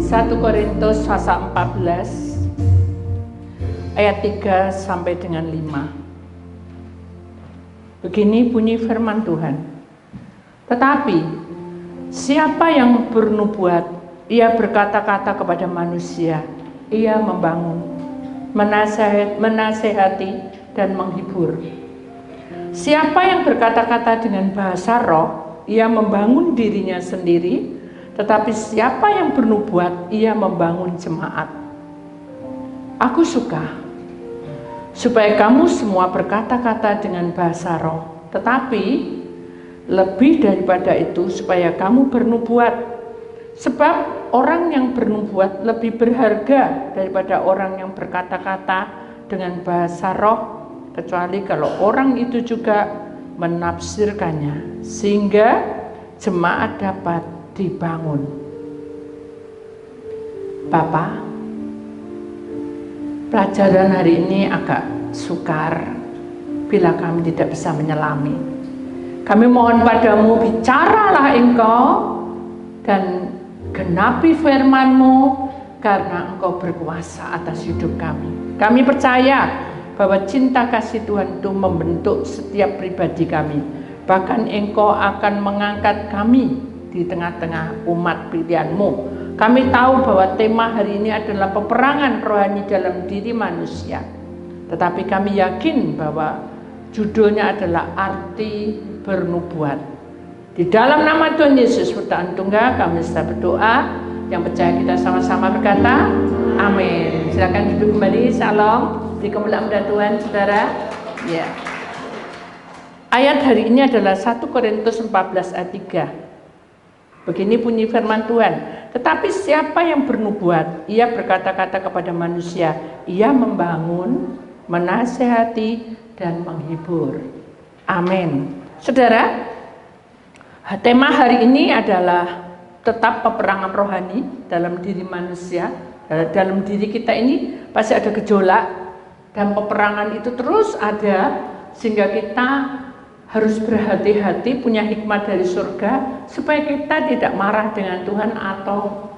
1 Korintus pasal 14 ayat 3 sampai dengan 5. Begini bunyi firman Tuhan. Tetapi siapa yang bernubuat, ia berkata-kata kepada manusia, ia membangun, menasehati dan menghibur. Siapa yang berkata-kata dengan bahasa roh, ia membangun dirinya sendiri. Tetapi siapa yang bernubuat, ia membangun jemaat. Aku suka supaya kamu semua berkata-kata dengan bahasa roh, tetapi lebih daripada itu supaya kamu bernubuat. Sebab orang yang bernubuat lebih berharga daripada orang yang berkata-kata dengan bahasa roh, kecuali kalau orang itu juga menafsirkannya, sehingga jemaat dapat dibangun. Bapak, pelajaran hari ini agak sukar bila kami tidak bisa menyelami. Kami mohon padamu, bicaralah engkau dan genapi firman-Mu, karena engkau berkuasa atas hidup kami. Kami percaya bahwa cinta kasih Tuhan itu membentuk setiap pribadi kami. Bahkan engkau akan mengangkat kami di tengah-tengah umat pilihan-Mu. Kami tahu bahwa tema hari ini adalah peperangan rohani dalam diri manusia. Tetapi kami yakin bahwa judulnya adalah arti bernubuat. Di dalam nama Tuhan Yesus bertahan tunggal kami sedang berdoa. Yang percaya kita sama-sama berkata, amin. Silakan duduk kembali. Salam. Di kemuliaan Tuhan, saudara. Ya. Ayat hari ini adalah 1 Korintus 14 ayat 3. Begini bunyi firman Tuhan. Tetapi siapa yang bernubuat, ia berkata-kata kepada manusia, ia membangun, menasehati, dan menghibur. Amin. Saudara, tema hari ini adalah tetap peperangan rohani dalam diri manusia. Dalam diri kita ini pasti ada gejolak, dan peperangan itu terus ada, sehingga kita harus berhati-hati, punya hikmat dari surga supaya kita tidak marah dengan Tuhan atau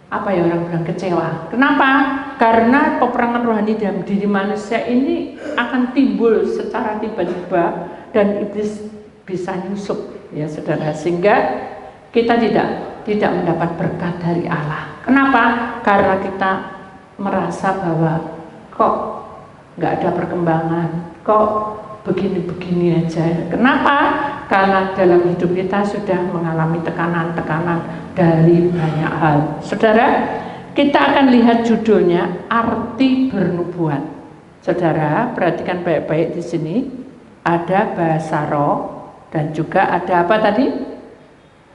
orang bilang kecewa. Kenapa? Karena peperangan rohani dalam diri manusia ini akan timbul secara tiba-tiba dan iblis bisa nyusup, ya saudara, sehingga kita tidak mendapat berkat dari Allah. Kenapa? Karena kita merasa bahwa kok nggak ada perkembangan, kok begini-begini aja. Kenapa? Karena dalam hidup kita sudah mengalami tekanan-tekanan dari banyak hal. Saudara, kita akan lihat judulnya arti bernubuat. Saudara, perhatikan baik-baik di sini. Ada bahasa roh dan juga ada apa tadi?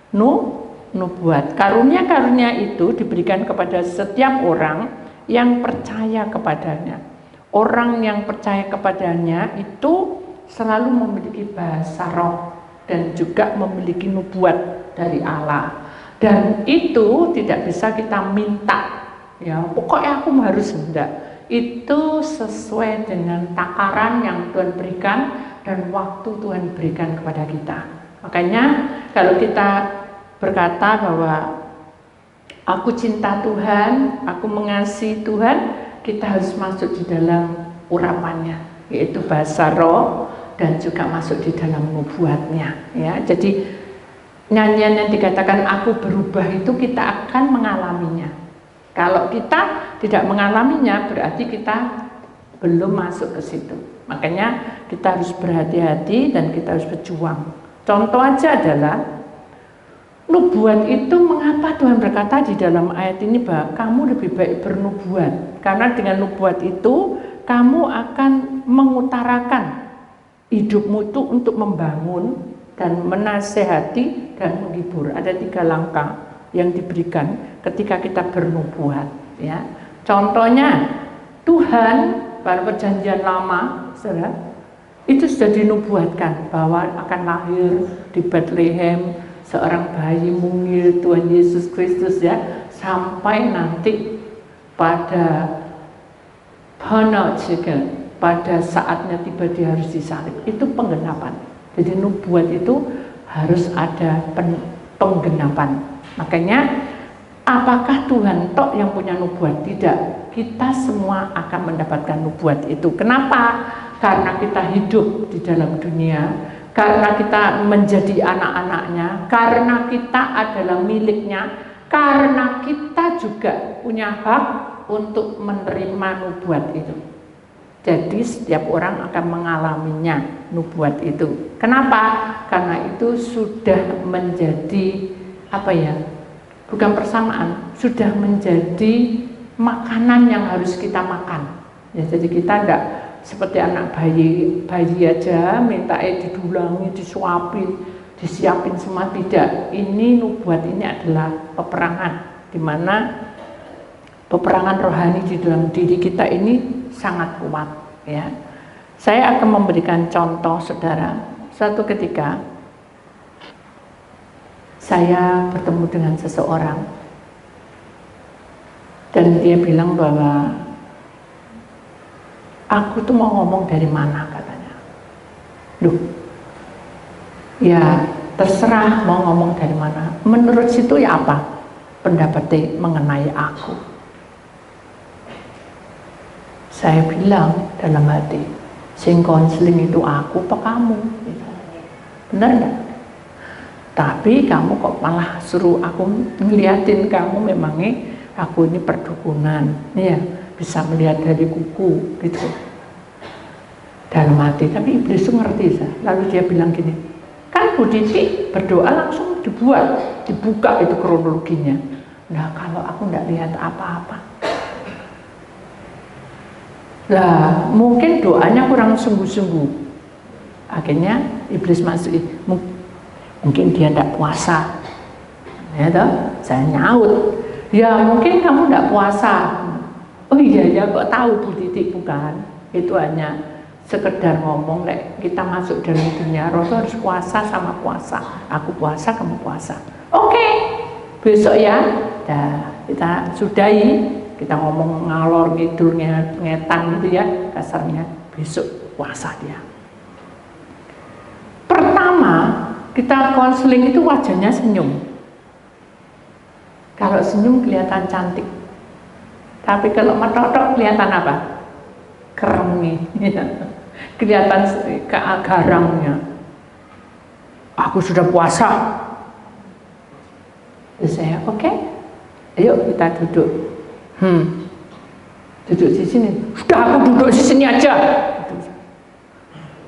Nubuat. Karunia-karunia itu diberikan kepada setiap orang yang percaya kepadanya. Orang yang percaya kepadanya itu selalu memiliki bahasa roh dan juga memiliki nubuat dari Allah. Dan itu tidak bisa kita minta, ya pokoknya aku harus, enggak. Itu sesuai dengan takaran yang Tuhan berikan dan waktu Tuhan berikan kepada kita. Makanya kalau kita berkata bahwa aku cinta Tuhan, aku mengasihi Tuhan, kita harus masuk di dalam urapannya, yaitu bahasa roh, dan juga masuk di dalam nubuatnya, ya. Jadi nyanyian yang dikatakan aku berubah itu kita akan mengalaminya. Kalau kita tidak mengalaminya, berarti kita belum masuk ke situ. Makanya kita harus berhati-hati dan kita harus berjuang. Contoh aja adalah nubuat itu, mengapa Tuhan berkata di dalam ayat ini bahwa kamu lebih baik bernubuat? Karena dengan nubuat itu kamu akan mengutarakan hidupmu itu untuk membangun dan menasehati dan menghibur. Ada 3 langkah yang diberikan ketika kita bernubuat, ya. Contohnya Tuhan pada perjanjian lama, saudara, itu sudah dinubuatkan bahwa akan lahir di Bethlehem seorang bayi mungil, Tuhan Yesus Kristus, ya, sampai nanti pada pada saatnya tiba dia harus disalib. Itu penggenapan. Jadi nubuat itu harus ada penggenapan. Makanya Apakah Tuhan tok yang punya nubuat? Tidak. Kita semua akan mendapatkan nubuat itu. Kenapa? Karena kita hidup di dalam dunia, karena kita menjadi anak-anaknya, karena kita adalah miliknya, karena kita juga punya hak untuk menerima nubuat itu. Jadi setiap orang akan mengalaminya, nubuat itu. Kenapa? Karena itu sudah menjadi bukan persamaan, sudah menjadi makanan yang harus kita makan. Ya, jadi kita tidak seperti anak bayi aja minta didulangi, disuapin, disiapin semua, tidak. Ini nubuat ini adalah peperangan, di mana peperangan rohani di dalam diri kita ini sangat kuat. Ya, saya akan memberikan contoh, saudara. Suatu ketika saya bertemu dengan seseorang dan dia bilang bahwa aku tuh mau ngomong dari mana, katanya. Loh, ya terserah mau ngomong dari mana. Menurut situ ya apa pendapatnya mengenai aku? Saya bilang dalam hati, sing konseling itu aku apa kamu? Benar enggak? Tapi kamu kok malah suruh aku ngeliatin kamu, memangnya aku ini perdukunan, ya bisa melihat dari kuku gitu dalam hati. Tapi iblis itu ngerti. Lalu dia bilang gini, kan Bu Titi berdoa langsung dibuka itu kronologinya. Nah kalau aku nggak lihat apa-apa, lah mungkin doanya kurang sungguh-sungguh. Akhirnya iblis masuk, mungkin dia tidak puasa, ya toh? Saya nyaut, ya mungkin kamu tidak puasa. Oh iya ya, kok tahu Bu Titi? Bukan, itu hanya sekedar ngomong, kita masuk dalam dunia roh harus puasa sama puasa. Aku puasa, kamu puasa. Oke, besok ya, kita sudahi, kita ngomong ngalor ngidul ngetan gitu ya kasarnya. Besok puasa dia. Pertama kita konseling itu wajahnya senyum. Kalau senyum kelihatan cantik. Tapi kalau metotok kelihatan apa? Kerengi. Kelihatan garangnya. Aku sudah puasa. Terus saya, oke, ayo kita duduk. Duduk di sini. Sudah, aku duduk di sini aja.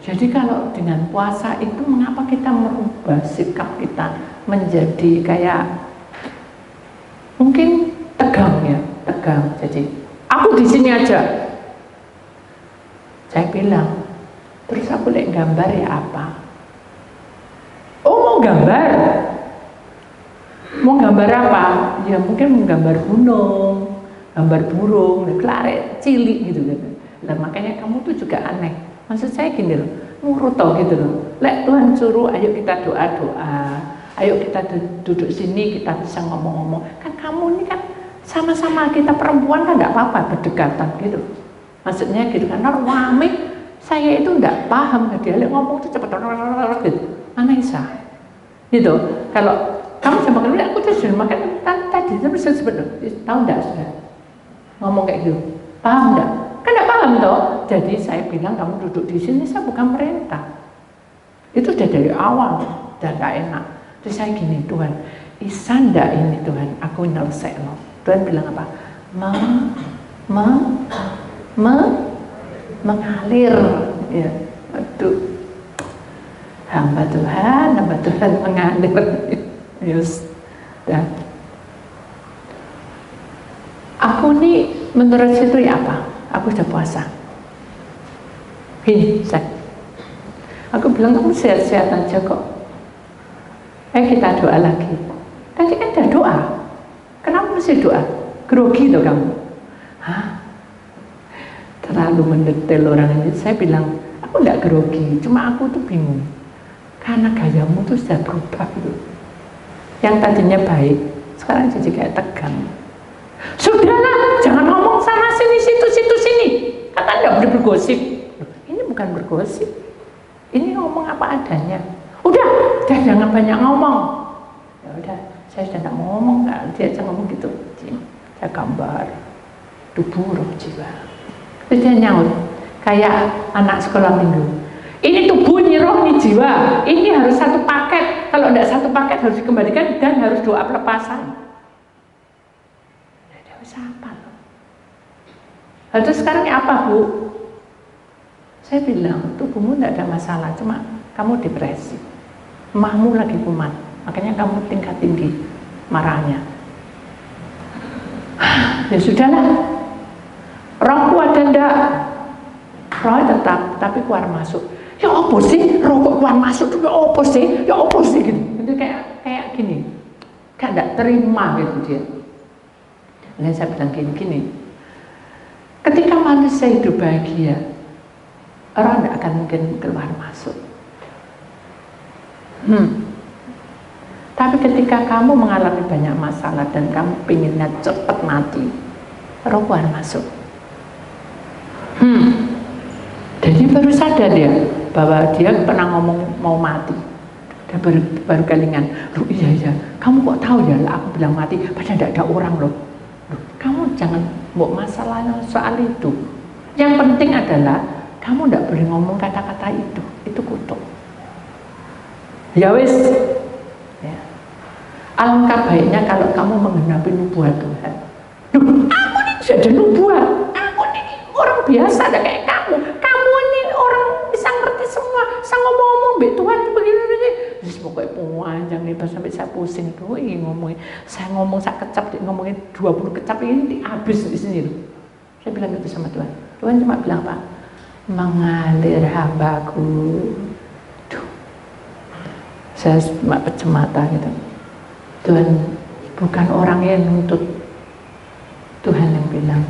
Jadi kalau dengan puasa itu, mengapa kita merubah sikap kita menjadi kayak mungkin tegang ya, tegang. Jadi aku di sini aja. Saya bilang, terus aku lihat gambar ya apa? Oh mau gambar? Mau gambar apa? Ya mungkin menggambar gunung, gambar burung, kelare, cilik gitu. Nah makanya kamu tuh juga aneh. Maksud saya gini loh, nurut tau gitu loh. Lek Tuhan suruh, ayo kita doa-doa, ayo kita duduk sini, kita bisa ngomong-ngomong. Kan kamu ini kan sama-sama kita perempuan kan enggak apa-apa berdekatan gitu. Maksudnya gitu kan, rame, saya itu enggak paham dia ngomong itu cepet gitu. Mana bisa? Gitu. Kalau kamu sama kali aku tuh sudah makan tadi itu bisa seperti tahu enggak sudah ngomong kayak gitu, paham enggak? Kan enggak paham toh. Jadi saya bilang kamu duduk di sini, saya bukan perintah. Itu udah dari awal, udah enggak enak. Terus saya gini, Tuhan, bisa enggak ini Tuhan, aku nyelesai loh. Tuhan bilang apa? Mengalir. Ya, aduh. Hamba Tuhan mengalir. Yes. Dan aku nih menurut situ ya apa? Aku sudah puasa. Gini, aku bilang kamu sehat-sehat aja kok. Kita doa lagi. Tadi kan udah doa. Kenapa mesti doa? Grogi tuh kamu. Hah? Terlalu mendetail orang ini. Saya bilang, aku enggak grogi, cuma aku tuh bingung. Karena gayamu tuh sudah berubah gitu. Yang tadinya baik, sekarang jadi kayak tegang. Sudahlah, jangan ngomong sana sini, situ sini. Kata enggak boleh bergosip. Ini bukan bergosip. Ini ngomong apa adanya. Udah jangan banyak ngomong. Ya udah, Saya sudah tidak mau ngomong, dia aja ngomong gitu. Saya gambar tubuh roh jiwa. Terus dia nyaut kayak anak sekolah minggu. Ini tubuh, ini roh, ini jiwa. Ini harus satu paket. Kalau tidak satu paket harus dikembalikan dan harus doa pelepasan. Dia bisa apa loh? Lalu sekarang apa Bu? Saya bilang tubuhmu tidak ada masalah, cuma kamu depresi. Emahmu lagi kumat, makanya kamu tingkat tinggi marahnya. Ya sudahlah. Rohku ada ndak? Roh tetap, tapi keluar masuk. Ya apa sih? Roh kok keluar masuk? Ya apa sih? Ya apa sih? Gitu. Itu kayak gini. Kayak ndak terima gitu dia. Dan saya bilang gini. Ketika manusia hidup bahagia, orang tidak akan mungkin keluar masuk. Tapi ketika kamu mengalami banyak masalah dan kamu pinginnya cepat mati, roh keluar masuk. Jadi baru sadar dia bahwa dia pernah ngomong mau mati. Dan baru kelingan, loh iya, kamu kok tahu ya lah aku bilang mati, padahal tidak ada orang loh. Kamu jangan bawa masalahnya soal itu. Yang penting adalah kamu tidak boleh ngomong kata-kata itu kutuk. Ya wis, ya. Alangkah baiknya kalau kamu menggenapi nubuat Tuhan. Aku ini jadi nubuat, aku ini orang biasa, ada kayak kamu. Kamu ini orang bisa ngerti semua, bisa ngomong-ngomong, Tuhan begini. Terus pokoknya panjang nih, sampai saya pusing tuh, saya ngomong saya kecap, ngomongin 20 kecap ini habis di sini loh. Saya bilang gitu sama Tuhan. Tuhan cuma bilang apa? Mengalir hambaku. Saya cuma pecah mata gitu. Tuhan bukan orang yang nuntut. Tuhan yang bilang,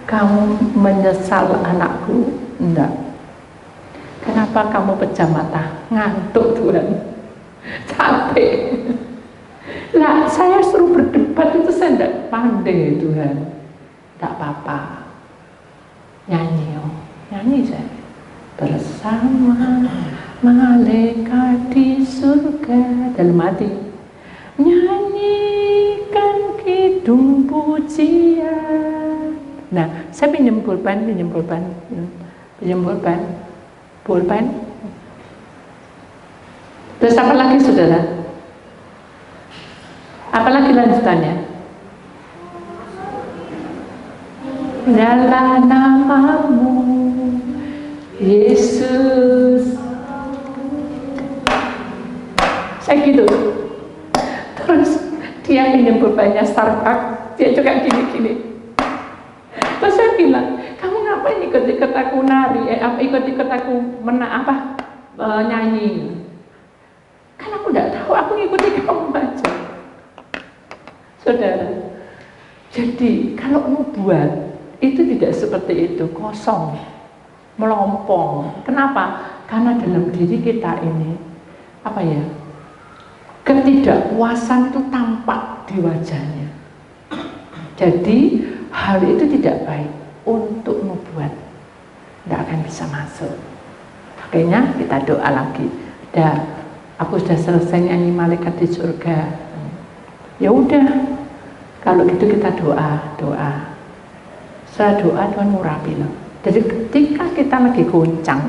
kamu menyesal anakku? Enggak. Kenapa kamu pecah mata? Ngantuk Tuhan. Capek. Lah saya suruh berdebat itu saya tidak pandai Tuhan. Tidak apa-apa. Nyanyi saya. Bersama malaikat di surga, dalam hati nyanyikan kidung pujian. Nah, saya pinjam pulpen. Terus apa lagi saudara? Apa lagi lanjutannya? Dalam namamu Yesus. Saya gitu. Terus dia pinjam pulpennya Starbucks, dia juga gini. Terus saya bilang, kamu ngapain ikut-ikut aku nari? Ikut-ikut aku nyanyi? Kan aku tidak tahu, aku ngikuti kamu aja. Saudara, jadi kalau nubuat itu tidak seperti itu, kosong, melompong. Kenapa? Karena dalam diri kita ini ketidakpuasan itu tampak di wajahnya. Jadi hal itu tidak baik untuk nubuat, tidak akan bisa masuk. Makanya kita doa lagi. Aku sudah selesai nyanyi malaikat di surga. Ya udah, kalau gitu kita doa. Setelah doa Tuhan murapi loh. Jadi ketika kita lagi goncang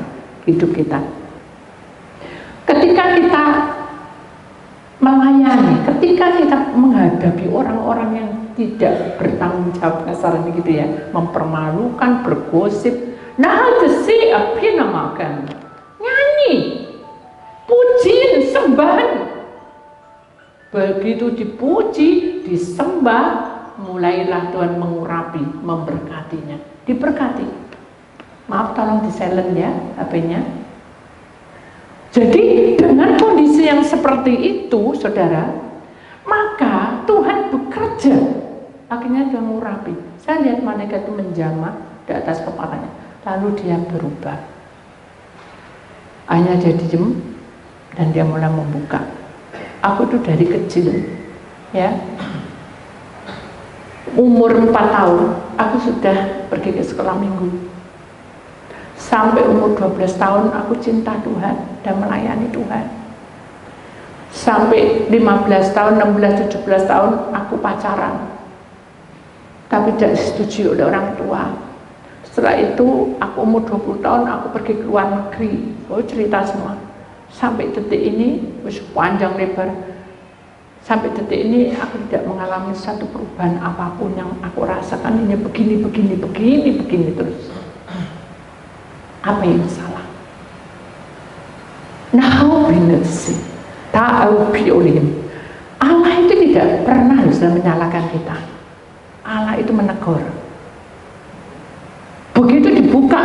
hidup kita, ketika kita melayani, ketika kita menghadapi orang-orang yang tidak bertanggung jawab, kasarnya gitu ya, mempermalukan, bergosip, namakan, nyanyi, pujiin, sembahan. Begitu dipuji, disembah, mulailah Tuhan mengurapi, memberkatinya, diberkati. Maaf, tolong di silent ya HP-nya. Jadi dengan kondisi yang seperti itu, saudara, maka Tuhan bekerja. Akhirnya Tuhan mengurapi. Saya lihat malaikat itu menjamah di atas kepalanya, lalu dia berubah. Akhirnya dia diem dan dia mulai membuka. Aku tuh dari kecil, ya, umur 4 tahun, aku sudah pergi ke sekolah minggu. Sampai umur 12 tahun aku cinta Tuhan dan melayani Tuhan. Sampai 15 tahun, 16, 17 tahun aku pacaran, tapi tidak disetujui oleh orang tua. Setelah itu aku umur 20 tahun aku pergi ke luar negeri. Oh, cerita semua. Sampai detik ini wis panjang lebar. Sampai detik ini aku tidak mengalami satu perubahan apapun yang aku rasakan. Ini begini terus. Apa yang salah? Nah, binesi ta'au bi'ulim. Allah itu tidak pernah bisa menyalahkan kita. Allah itu menegur. Begitu dibuka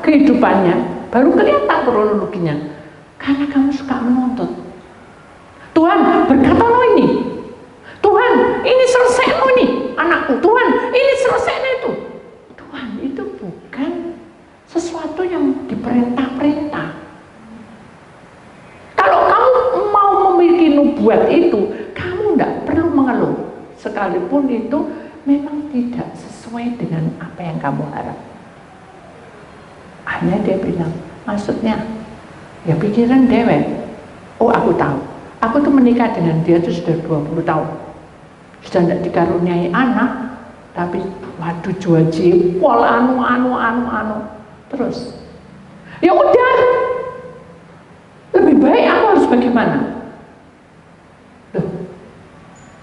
kehidupannya, baru kelihatan kronologinya. Karena kamu suka menuntut. Tuhan, berkatalah ini. Tuhan, ini selesai ini anakku. Tuhan, ini selesai itu. Tuhan itu bukan sesuatu yang diperintah-perintah. Kalau kamu mau memiliki nubuat itu, kamu tidak perlu mengeluh. Sekalipun itu memang tidak sesuai dengan apa yang kamu harap. Hanya dia bilang, maksudnya, ya pikiran dewek. Oh, aku tahu. Aku tuh menikah dengan dia tuh sudah 20 tahun. Sudah tidak dikaruniai anak, tapi waduh jual jempol, anu. Terus, ya udah. Lebih baik aku harus bagaimana? Loh,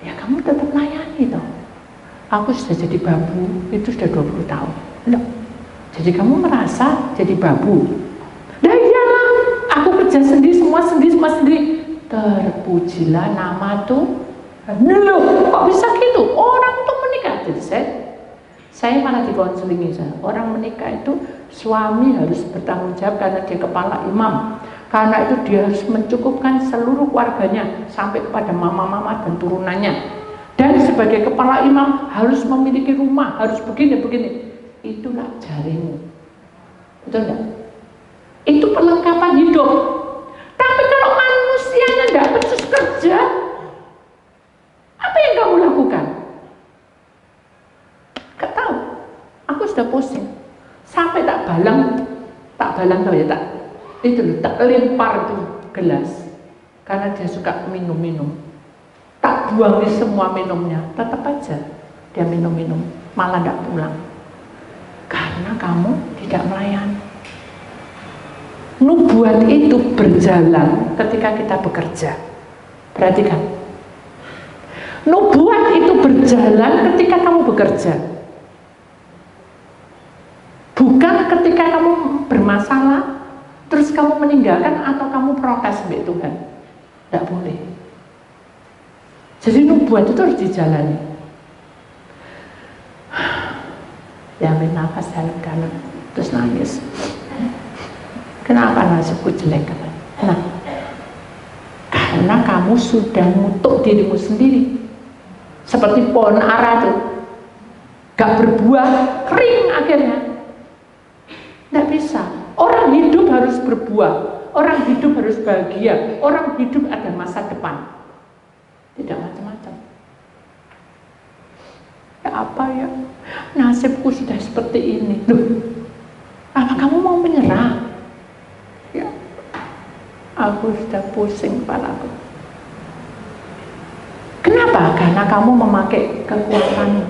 ya kamu tetap layani toh. Aku sudah jadi babu, itu sudah 20 tahun. Loh, jadi kamu merasa jadi babu? Nah iyalah, aku kerja sendiri, semua sendiri. Terpujilah nama Tuhan. Loh, kok bisa gitu? Orang tuh menikah. Jadi saya malah dikonselingi. Orang menikah itu suami harus bertanggung jawab karena dia kepala imam. Karena itu dia harus mencukupkan seluruh keluarganya sampai kepada mama-mama dan turunannya. Dan sebagai kepala imam harus memiliki rumah, harus begini. Itulah jarimu. Betul enggak? Itu perlengkapan hidup. Tapi kalau manusianya enggak becus kerja, apa yang kamu lakukan? Gak tahu. Aku sudah pusing. Sampai tak balang tahu ya tak. Itu loh, tak lempar tuh gelas karena dia suka minum, tak buang di semua minumnya, tetap aja dia minum, malah tidak pulang karena kamu tidak melayani. Nubuat itu berjalan ketika kita bekerja. Perhatikan, nubuat itu berjalan ketika kamu bekerja, bukan ketika kamu bermasalah terus kamu meninggalkan atau kamu protes sama Tuhan. Tidak boleh. Jadi nubuat itu harus dijalani. Ya, ambil nafas dalam terus nangis. Kenapa nasibku jelek? Nah, karena kamu sudah ngutuk dirimu sendiri. Seperti pohon ara itu, gak berbuah, kering akhirnya. Tidak bisa. Orang hidup harus berbuah, orang hidup harus bahagia, orang hidup ada masa depan. Tidak macam-macam. Ya apa ya? Nasibku sudah seperti ini. Loh, apa kamu mau menyerah? Ya, aku sudah pusing kepalaku. Kenapa? Karena kamu memakai kekuatanmu.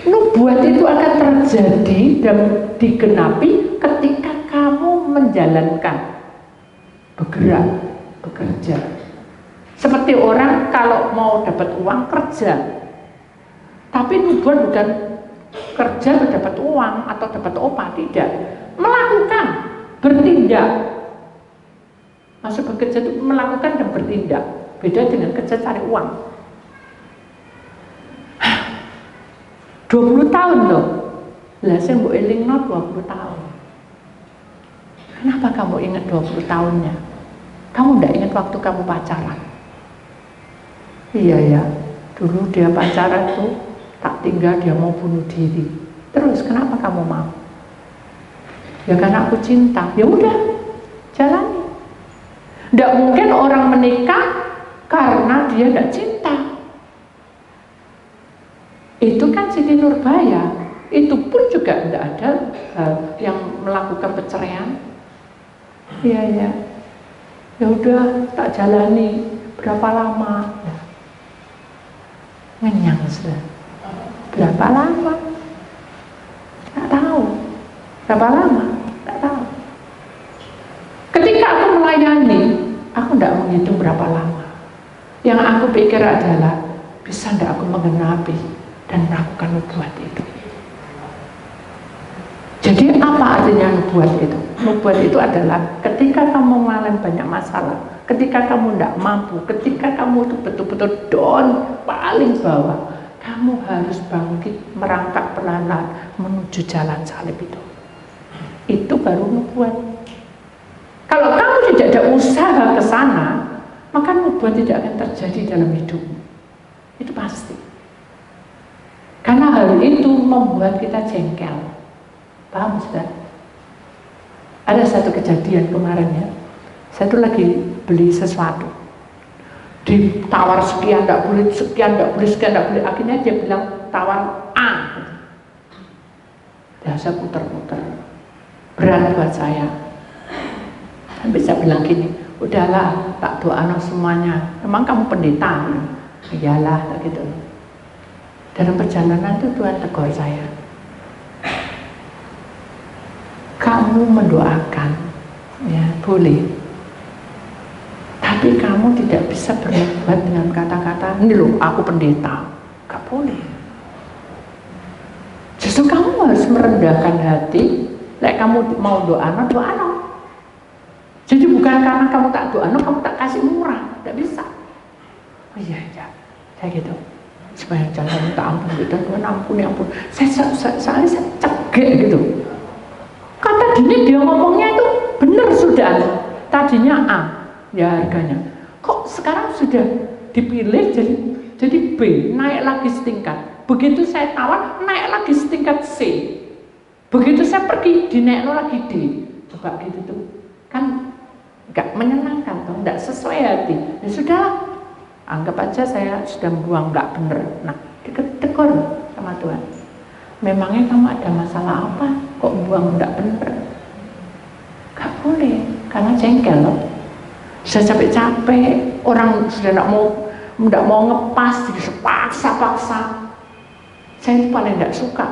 Nubuat itu akan terjadi dan digenapi ketika kamu menjalankan, bergerak, bekerja. Seperti orang kalau mau dapat uang kerja, tapi nubuat bukan kerja dapat uang atau dapat upah, tidak. Melakukan, bertindak. Maksud bekerja itu melakukan dan bertindak. Beda dengan kerja cari uang. 20 tahun loh. Lah saya mbok elingno 20 tahun. Kenapa kamu ingat 20 tahunnya? Kamu tidak ingat waktu kamu pacaran? Iya ya, dulu dia pacaran tuh tak tinggal dia mau bunuh diri. Terus kenapa kamu mau? Ya karena aku cinta. Ya udah, jalani. Tidak mungkin orang menikah karena dia tidak cinta. Itu kan Siti Nurbaya. Itu pun juga tidak ada yang melakukan perceraian. Iya ya, ya udah tak jalani. Berapa lama? Ngenyang sudah. Berapa lama? Tak tahu. Berapa lama? Tak tahu. Ketika aku melayani, aku tidak menghitung berapa lama. Yang aku pikir adalah, bisa tidak aku menggenapi dan melakukan nubuat itu. Jadi apa artinya nubuat itu? Nubuat itu adalah ketika kamu mengalami banyak masalah, ketika kamu tidak mampu, ketika kamu itu betul-betul down paling bawah, kamu harus bangkit merangkak pelan-pelan menuju jalan salib itu. Itu baru nubuat. Kalau kamu tidak ada usaha ke sana, maka nubuat tidak akan terjadi dalam hidupmu. Itu pasti. Karena hal itu membuat kita jengkel. Paham, Ustaz? Ada satu kejadian kemarin ya. Saya tuh lagi beli sesuatu. Ditawar sekian, tidak boleh, sekian, tidak boleh, sekian, tidak boleh. Akhirnya dia bilang tawar A. Ya, saya putar-putar. Berat buat saya. Sampai saya bilang gini, udahlah, tak doa semuanya. Emang kamu pendeta? Iyalah, tak gitu. Dalam perjalanan itu Tuhan tegur saya. Kamu mendoakan, ya boleh. Tapi kamu tidak bisa berbuat dengan kata-kata, ini loh, aku pendeta. Gak boleh. Justru kamu harus merendahkan hati. Like kamu mau doa, doa. Jadi bukan karena kamu tak doa, kamu tak kasih murah, tidak bisa. Oh iya, saya gitu. Supaya jalan minta ampun, Tuhan ampun, ya ampun. Saya cegek gitu. Kata gini dia ngomongnya itu benar sudah. Tadinya A, ya harganya. Kok sekarang sudah dipilih jadi B, naik lagi setingkat. Begitu saya tawar, naik lagi setingkat C. Begitu saya pergi, dinaik lagi D. Coba gitu tuh, kan nggak menyenangkan tuh, nggak sesuai hati. Ya sudah, anggap aja saya sudah buang nggak bener. Nah, ditegur sama Tuhan. Memangnya kamu ada masalah apa? Kok buang nggak bener? Gak boleh, karena jengkel loh. Sudah capek-capek, orang sudah nggak mau ngepas, paksa-paksa. Saya itu paling nggak suka,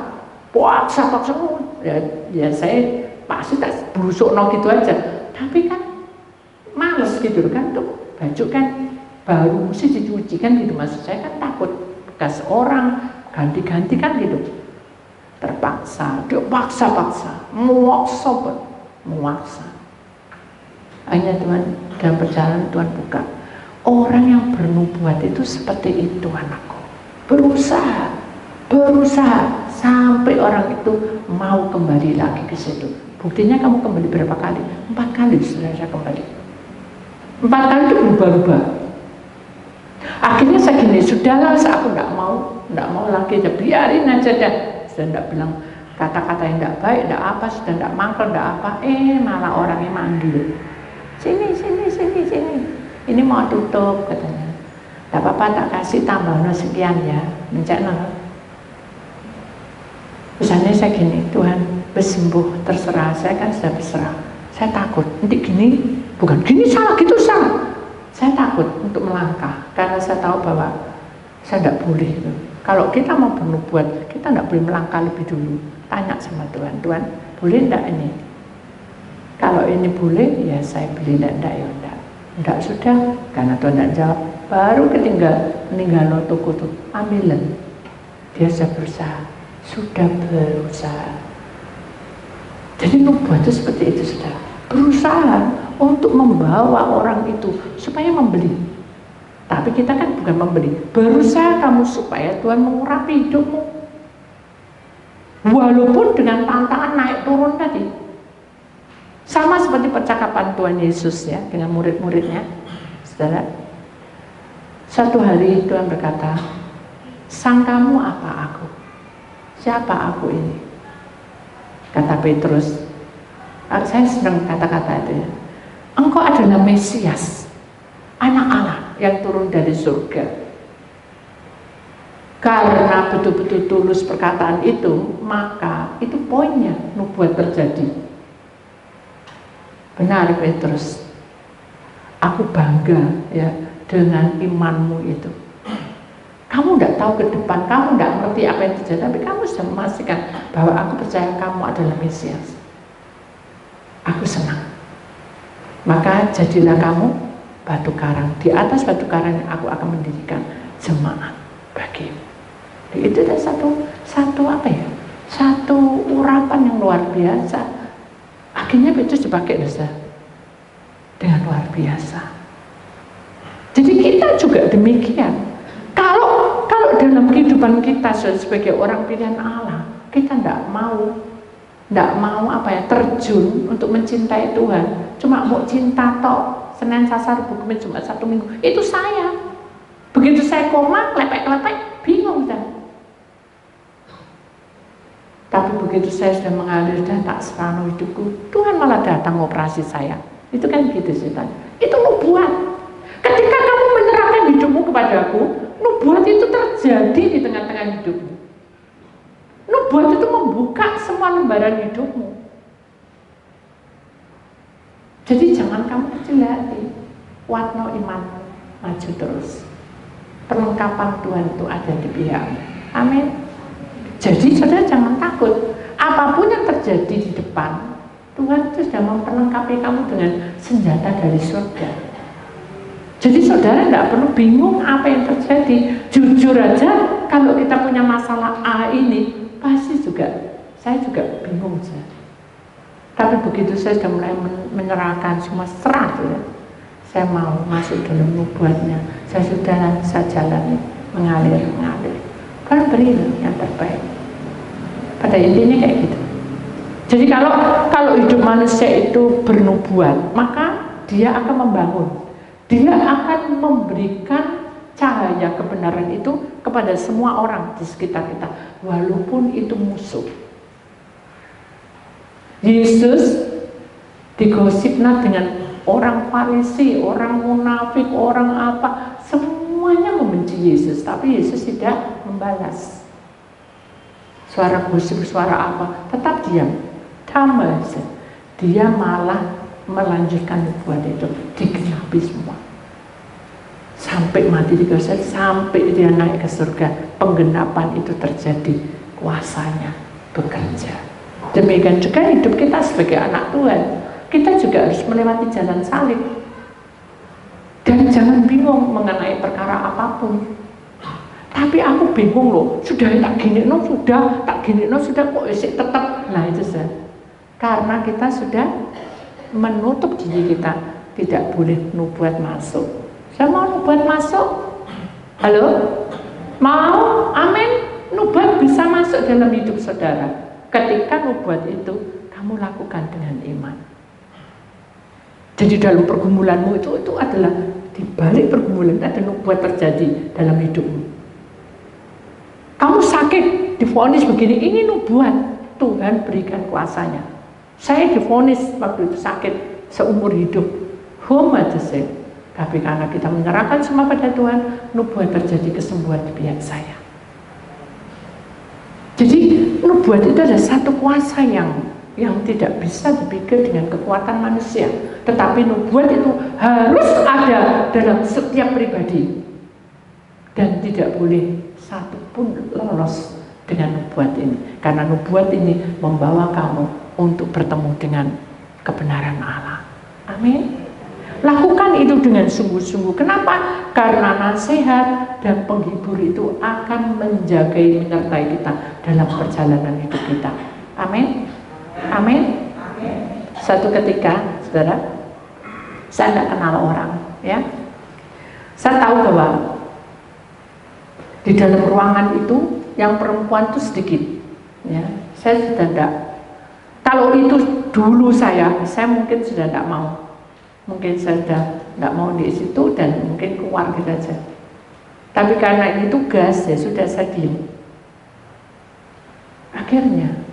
paksa-paksa. Ya saya pasti tak busuk gitu aja. Tapi kan males gitu kan, tuh baju kan baru mesti dicuci kan gitu. Maksud saya kan takut bekas orang ganti-ganti kan gitu. Terpaksa, dia paksa-paksa, memaksa. Akhirnya Tuhan dalam perjalanan Tuhan buka. Orang yang bernubuat itu seperti itu anakku. Berusaha sampai orang itu mau kembali lagi ke situ. Buktinya kamu kembali berapa kali? 4 kali saya kembali. 4 kali itu berubah-ubah. Akhirnya saya gini, sudahlah, aku nggak mau lagi, biarin aja dah. Sudah tidak bilang kata-kata yang tidak baik, tidak apa, sudah tidak mangkel, tidak apa, malah orangnya manggil. Sini. Ini mau tutup katanya. Tidak apa-apa, tak kasih tambah sekian ya, mencek nol. Misalnya saya gini, Tuhan bersembuh, terserah, saya kan sudah berserah. Saya takut, nanti gini, bukan gini salah, gitu salah. Saya takut untuk melangkah, karena saya tahu bahwa saya tidak boleh itu. Kalau kita mau bernubuat, kita tidak boleh melangkah lebih dulu. Tanya sama Tuhan, Tuhan boleh tidak ini? Kalau ini boleh, ya saya beli, tidak ya tidak. Tidak sudah, karena Tuhan tidak jawab. Baru meninggal toko itu, ambilan. Dia sudah berusaha. Jadi nubuat itu seperti itu sudah. Berusaha untuk membawa orang itu supaya membeli. Tapi kita kan bukan membeli, berusaha kamu supaya Tuhan mengurapi hidupmu. Walaupun dengan tantangan naik turun tadi. Sama seperti percakapan Tuhan Yesus ya dengan murid-muridnya. Saudara, satu hari Tuhan berkata, sangkamu apa aku? Siapa aku ini? Kata Petrus, saya senang kata-kata itu ya. Engkau adalah Mesias, anak Allah yang turun dari surga. Karena betul-betul tulus perkataan itu, maka itu poinnya nubuat terjadi. Benar Petrus, aku bangga ya dengan imanmu itu. Kamu tidak tahu ke depan, kamu tidak ngerti apa yang terjadi, tapi kamu sudah memastikan bahwa aku percaya kamu adalah Mesias. Aku senang. Maka jadilah kamu batu karang. Di atas batu karang aku akan mendirikan jemaat bagimu. Itu adalah satu apa ya? Satu urapan yang luar biasa. Akhirnya Petrus dipakai dengan luar biasa. Jadi kita juga demikian. Kalau dalam kehidupan kita sebagai orang pilihan Allah, kita tidak mau terjun untuk mencintai Tuhan. Cuma mau cinta tok, Senin, Selasa, Rabu, Kamis, Jumat, Sabtu, Minggu. Itu saya. Begitu saya koma, lepek-lepek, bingung kan. Tapi begitu saya sudah mengalir dan tak serano hidupku, Tuhan malah datang operasi saya. Itu kan gitu ceritanya. Itu nubuat. Ketika kamu menyerahkan hidupmu kepadaku, nubuat itu terjadi di tengah-tengah hidupmu. Nubuat itu membuka semua lembaran hidupmu. Jadi jangan kamu kecil hati, kuatno imanmu, maju terus. Perlengkapan Tuhan itu ada di pihakmu. Amin. Jadi saudara jangan takut. Apapun yang terjadi di depan, Tuhan itu sudah memperlengkapi kamu dengan senjata dari surga. Jadi saudara tidak perlu bingung apa yang terjadi. Jujur aja, kalau kita punya masalah A ini, pasti saya juga bingung saja. Tapi begitu saya sudah mulai menyerahkan semua serah, saya mau masuk dalam nubuatnya. Saya jalani, mengalir. Kan beri yang terbaik. Pada intinya kayak gitu. Jadi kalau hidup manusia itu bernubuat, maka dia akan membangun. Dia akan memberikan cahaya kebenaran itu kepada semua orang di sekitar kita, walaupun itu musuh. Yesus digosipnya dengan orang Farisi, orang munafik, orang apa, semuanya membenci Yesus, tapi Yesus tidak membalas. Suara gosip, suara apa, tetap diam. Dia malah melanjutkan nubuat itu, digenapi semua. Sampai mati di kayu, sampai dia naik ke surga, penggenapan itu terjadi, kuasanya bekerja. Demikian juga hidup kita sebagai anak Tuhan, kita juga harus melewati jalan salib. Dan jangan bingung mengenai perkara apapun. Tapi aku bingung loh, sudah tak gini sudah kok isi tetap. Nah itu saja. Karena kita sudah menutup diri kita, tidak boleh nubuat masuk. Saya mau nubuat masuk. Halo? Mau? Amin. Nubuat bisa masuk dalam hidup saudara. Ketika nubuat itu kamu lakukan dengan iman. Jadi dalam pergumulanmu itu adalah di balik pergumulan ada nubuat terjadi dalam hidupmu. Kamu sakit, divonis begini, ini nubuat. Tuhan berikan kuasanya. Saya divonis waktu itu sakit seumur hidup. Tapi karena kita menyerahkan semua pada Tuhan, nubuat terjadi kesembuhan di pihak saya. Jadi nubuat itu adalah satu kuasa yang tidak bisa dipikir dengan kekuatan manusia. Tetapi nubuat itu harus ada dalam setiap pribadi. Dan tidak boleh satu pun lolos dengan nubuat ini. Karena nubuat ini membawa kamu untuk bertemu dengan kebenaran Allah. Amin. Lakukan itu dengan sungguh-sungguh. Kenapa? Karena nasihat dan penghibur itu akan menjagai, menyertai kita dalam perjalanan hidup kita. Amin. Amin. Satu ketika, saudara, saya tidak kenal orang, ya. Saya tahu bahwa di dalam ruangan itu yang perempuan itu sedikit, ya. Saya sudah tidak. Kalau itu dulu saya mungkin sudah tidak mau. Mungkin saya sudah tidak mau di situ dan mungkin keluar gitu aja. Tapi karena ini tugas, ya sudah saya diam. Akhirnya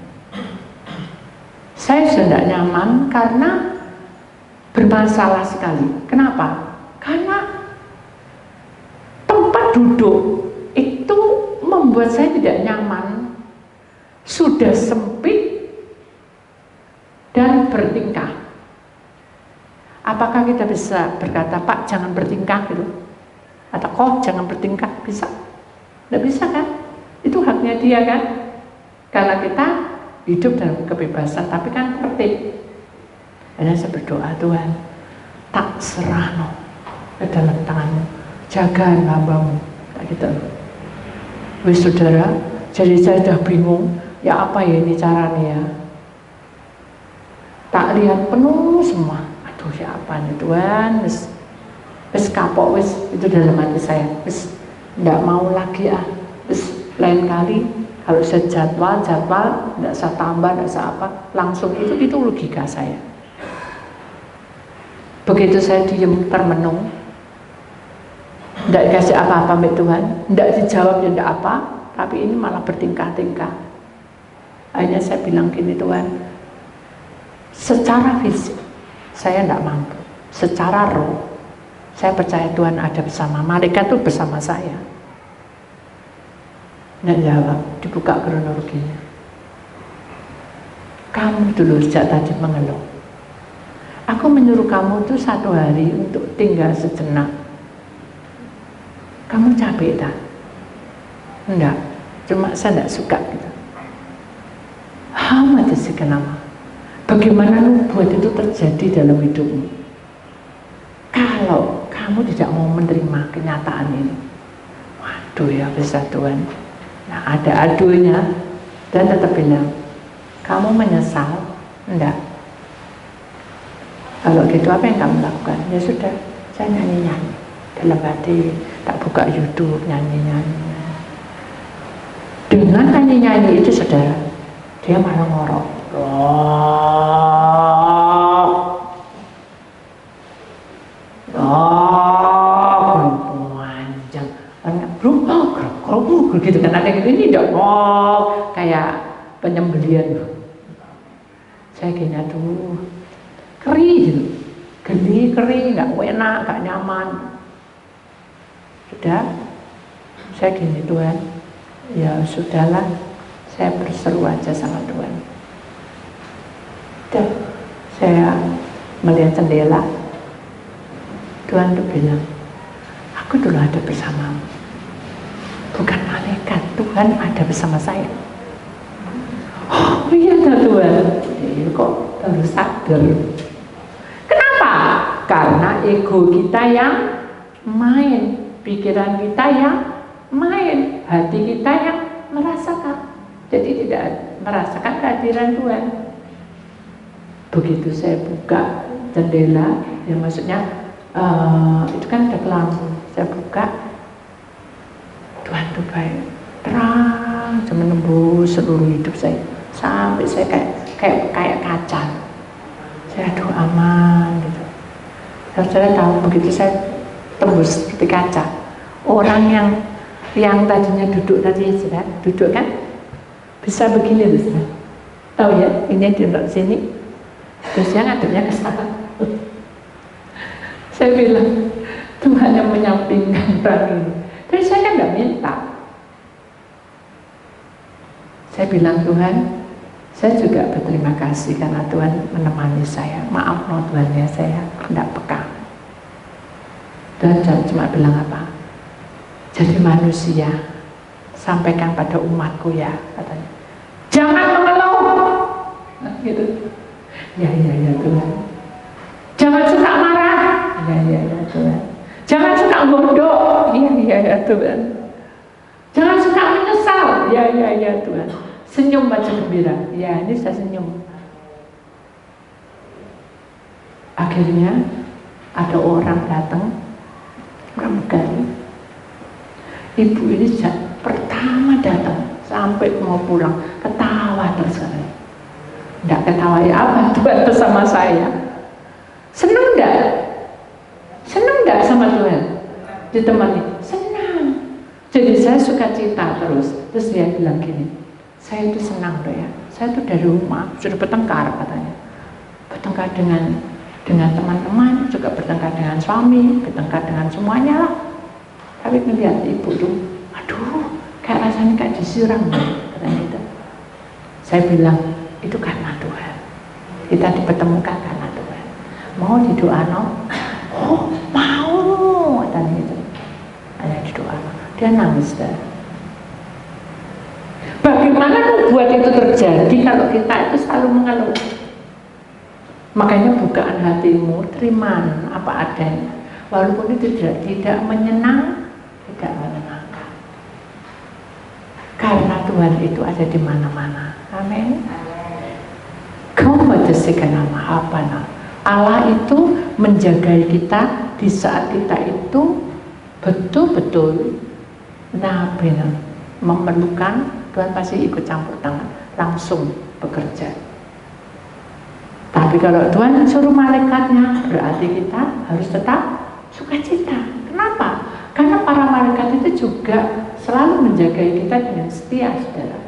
saya sudah tidak nyaman karena bermasalah sekali. Kenapa? Karena tempat duduk itu membuat saya tidak nyaman. Sudah sempit dan bertingkah. Apakah kita bisa berkata, Pak jangan bertingkah gitu? atau kok jangan bertingkah, bisa? Nggak bisa kan? Itu haknya dia kan? Karena kita hidup dalam kebebasan, tapi kan tertib. Hanya saya berdoa, Tuhan, tak serahno ke dalam tanganmu, jaga hambamu, tak gitu. Wih saudara, jadi saya sudah bingung, ya apa ya ini caranya ya? Tak lihat penuh semua, aduh ya apa nih Tuhan, wis kapok wis, itu dalam hati saya, wis nggak mau lagi wis lain kali kalau saya jadwal nggak saya tambah, nggak saya apa, langsung itu logika saya. Begitu saya diem termenung, nggak dikasih apa-apa mbak Tuhan, nggak dijawab ya nggak apa, tapi ini malah bertingkah-tingkah. Akhirnya saya bilang gini, Tuhan, secara fisik saya nggak mampu, secara roh saya percaya Tuhan ada bersama, malaikat itu bersama saya. Nggak jawab, dibuka kronologinya. Kamu dulu sejak tadi mengeluh. Aku menyuruh kamu tuh 1 hari untuk tinggal sejenak. Kamu capek tak? Enggak, cuma saya enggak suka gitu. Hama kenapa? Bagaimana nubuat itu terjadi dalam hidupmu? Kalau kamu tidak mau menerima kenyataan ini, waduh ya besar Tuhan. Nah ada adunya, dan tetap bilang, kamu menyesal? Enggak. Kalau gitu apa yang kamu lakukan? Ya sudah, saya nyanyi-nyanyi dalam hati, tak buka YouTube, nyanyi-nyanyi. Dengan nyanyi-nyanyi itu saudara, dia malah ngorok. Panjang, gitu kan, ada gitu, ini dong, kayak penyembelian. Saya kayaknya tuh keri gitu, keri, nggak enak, nggak nyaman. Sudah, saya gini, Tuhan, ya sudahlah, saya berseru aja sama Tuhan. Dan saya melihat jendela, Tuhan tuh bilang, aku dulu ada bersamamu, bukan malaikat, Tuhan ada bersama saya. Oh iya Tuhan, ya, kok baru sadar. Kenapa? Karena ego kita yang main, pikiran kita yang main, hati kita yang merasakan. Jadi tidak merasakan kehadiran Tuhan. Begitu saya buka jendela, ya maksudnya itu kan ada lampu, saya buka, Tuhan tuh baik, terang, menembus seluruh hidup saya, sampai saya kayak kaca. Saya aduh aman gitu. Saudara tahu, begitu saya tembus seperti kaca, orang yang tadinya duduk tadi, sudah duduk kan, bisa begini loh, tahu ya, ini duduk sini, terus yang ngadepnya ke sana. Saya bilang, Tuhan yang menyampingkan orang ini. Tapi saya kan nggak minta. Saya bilang, Tuhan, saya juga berterima kasih karena Tuhan menemani saya. Maaf no Tuhan ya, saya tidak peka. Dan cuma bilang apa? Jadi manusia, sampaikan pada umatku ya, katanya. Jangan mengeluh. Nah, gitu. Ya Tuhan. Jangan suka marah. Ya Tuhan. Jangan suka gondok. Ya Tuhan. Jangan suka menyesal. Ya Tuhan. Senyum baca gembira. Ya, ini saya senyum. Akhirnya ada orang datang, pramugari. Ibu ini pertama datang sampai mau pulang ketawa terus. Enggak ketawa ya apa, Tuhan bersama saya. Senang enggak? Senang enggak sama Tuhan? Ditemani? Senang. Jadi saya suka cita terus. Terus dia bilang gini, saya itu senang loh ya. Saya itu dari rumah sudah bertengkar katanya. Bertengkar dengan teman-teman, juga bertengkar dengan suami, bertengkar dengan semuanya lah. Tapi melihat ibu tuh, aduh, kayak rasanya kayak disiram katanya gitu. Saya bilang, itu karena Tuhan. Kita dipertemukan karena Tuhan. Mau didoakan? Oh, mau, katanya gitu. Dia nangis dah. Bagaimana nubuat itu terjadi kalau kita itu selalu mengeluh? Makanya bukaan hatimu, terima apa adanya, walaupun itu tidak menyenangkan. Karena Tuhan itu ada di mana-mana. Amin. Allah itu menjaga kita di saat kita itu betul-betul memerlukan. Tuhan pasti ikut campur tangan, langsung bekerja. Tapi kalau Tuhan suruh malaikatnya, berarti kita harus tetap sukacita. Kenapa? Karena para malaikat itu juga selalu menjaga kita dengan setia, saudara.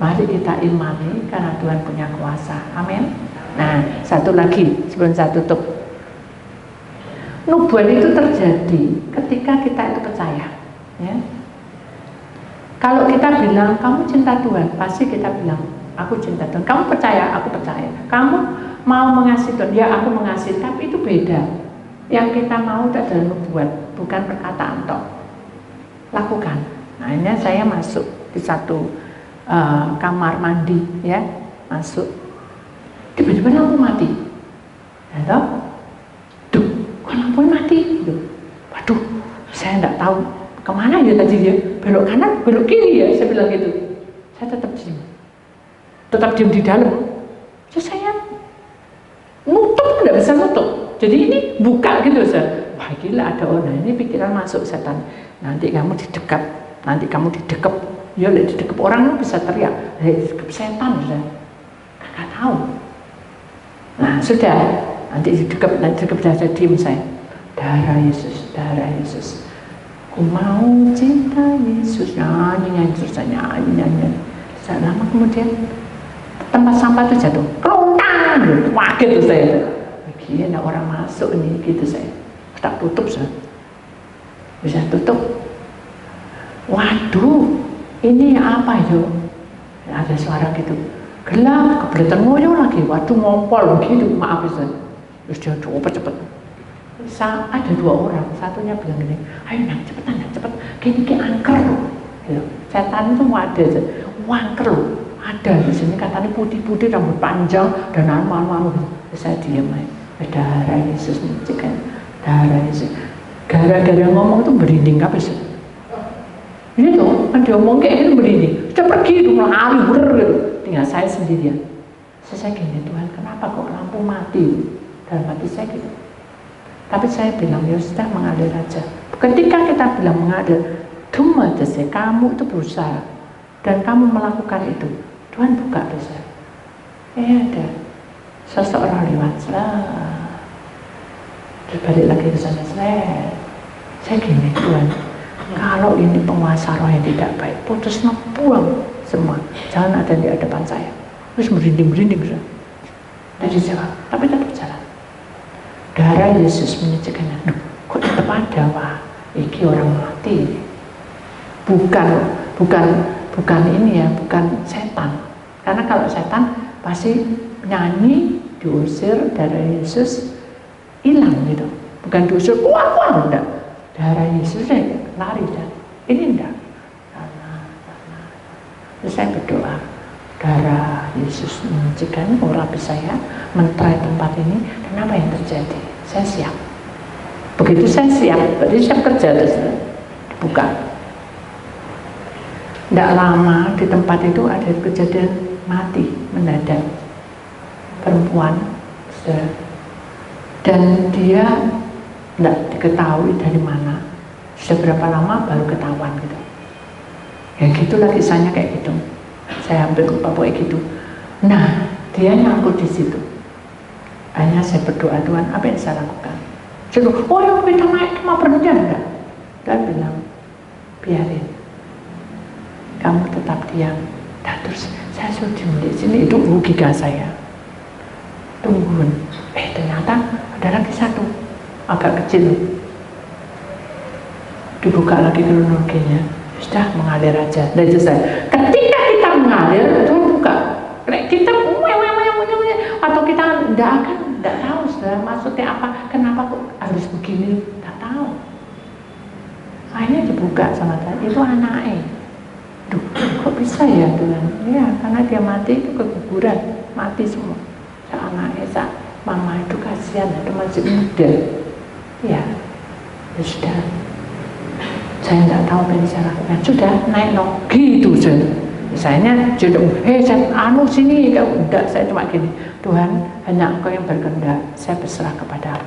Mari kita imani karena Tuhan punya kuasa. Amin. Nah, satu lagi sebelum saya tutup. Nubuat itu terjadi ketika kita itu percaya, ya. Kalau kita bilang kamu cinta Tuhan, pasti kita bilang aku cinta Tuhan. Kamu percaya, aku percaya. Kamu mau mengasihi Tuhan, ya aku mengasihi. Tapi itu beda. Yang kita mau itu adalah nubuat, bukan perkataan toh. Lakukan. Nah, ini saya masuk di satu kamar mandi, ya, masuk. Tiba-tiba lampu mati. Ya toh? Duh, kok lampu mati? Duh. Waduh, saya enggak tahu kemana ya tadi dia, belok kanan, belok kiri ya, saya bilang gitu. Saya tetap diam di dalam. Terus saya nutup, nggak bisa nutup. Jadi ini buka gitu, saya. Wah gila, ada orang ini pikiran masuk setan. Nanti kamu didekap, ya didekap orang lu bisa teriak, didekap setan, sudah. Nggak tahu. Nah sudah, nanti didekap saja, diam saya. Darah Yesus, darah Yesus. Aku mau cinta Yesus, nyanyi terus saya nyanyi. Lama kemudian tempat sampah itu jatuh, kelontang, wah gitu saya. Gila orang masuk nih gitu saya. Tak tutup saya, bisa tutup. Waduh, ini apa yo? Ada suara gitu, gelap, kebeletan ngoyo lagi. Waduh ngompol gitu, maaf saya. Terus dia coba cepet. Ada dua orang, satunya bilang gini, ayo nak cepetan, cepet, gini angker loh. Setan itu ada, wangker loh, ada di sini katanya putih-putih, rambut panjang dan malu-malu. Saya diam aja. Darah Yesus kan, darah Yesus. Gara-gara ngomong itu berinding apa sih? Ini tuh, kan dia ngomong kayak gitu berinding. Sudah pergi itu lari gitu. Tinggal saya sendirian. Saya gini, Tuhan kenapa kok lampu mati? Dalam hati saya gitu. Tapi saya bilang, ya sudah mengalir aja. Ketika kita bilang mengalir, kamu itu berusaha dan kamu melakukan itu, Tuhan buka dosa. Ada seseorang lewat, terus balik lagi ke sana, saya gini, Tuhan, kalau ini penguasa roh yang tidak baik, putus buang semua, jangan ada di hadapan saya. Terus merinding-merinding, jadi jawab, tapi tetap jalan. Darah Yesus menyejukkan. Kok tetap ada, wah, iki orang mati. Bukan ini ya, bukan setan. Karena kalau setan pasti nyanyi, diusir, darah Yesus hilang gitu. Bukan diusir, kuat enggak. Darah Yesus lari dah. Ini enggak. Terus saya berdoa, darah Yesus menyejukkan urapi saya, mentrai tempat ini, dan apa yang terjadi? Saya siap. Begitu saya siap, berarti siap kerja terus dibuka. Tidak lama di tempat itu ada kejadian mati mendadak perempuan, dan dia tidak diketahui dari mana. Sudah berapa lama baru ketahuan gitu. Ya gitulah kisahnya kayak gitu. Saya ambil pokoknya gitu. Nah, dia nyangkut di situ. Hanya saya berdoa, Tuhan, apa yang saya lakukan? Saya bilang, oh ya kita naik cuma berhenti enggak? Dan bilang, biarin. Kamu tetap diam. Nah, terus saya suruh di sini, itu logika saya. Tungguin. Ternyata ada lagi satu, agak kecil. Dibuka lagi kronologinya. Sudah mengalir aja. Dan selesai. Ketika kita mengalir, Tuhan buka. Kita atau kita tidak tahu sudah maksudnya apa, kenapa kok harus begini, tidak tahu. Akhirnya dibuka sama Tuhan, itu anaknya. Duh, kok bisa ya Tuhan? Ya, karena dia mati itu keguguran, mati semua. Anaknya, mama itu kasihan, itu masih muda. Ya sudah. Saya nggak tahu apa yang saya lakukan. Sudah naik no, gitu saja. Misalnya jodoh, sini, enggak, saya cuma gini. Tuhan, hanya Engkau yang berkehendak, saya berserah kepadamu.